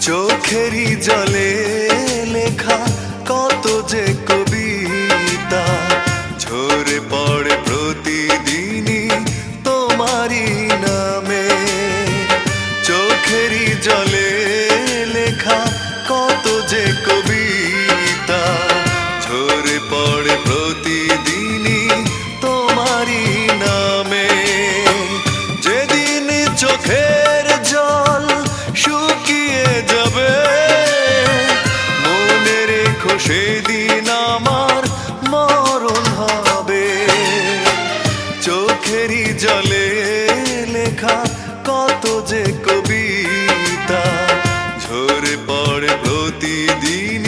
চোখেরই জলে লেখা কত যে কবিতা ঝরে পড়ে প্রতিদিনই তোমারই নামে। চোখেরই জলে লেখা কত যে কবিতা ঝরে পড়ে প্রতিদিনই তোমারই নামে। যেদিন চোখের জল শুকিয়ে যাবে মনে রেখো সেদিন আমার মরণ হবে। চোখেরই জলে লেখা কত যে কবিতা ঝরে পড়ে প্রতিদিন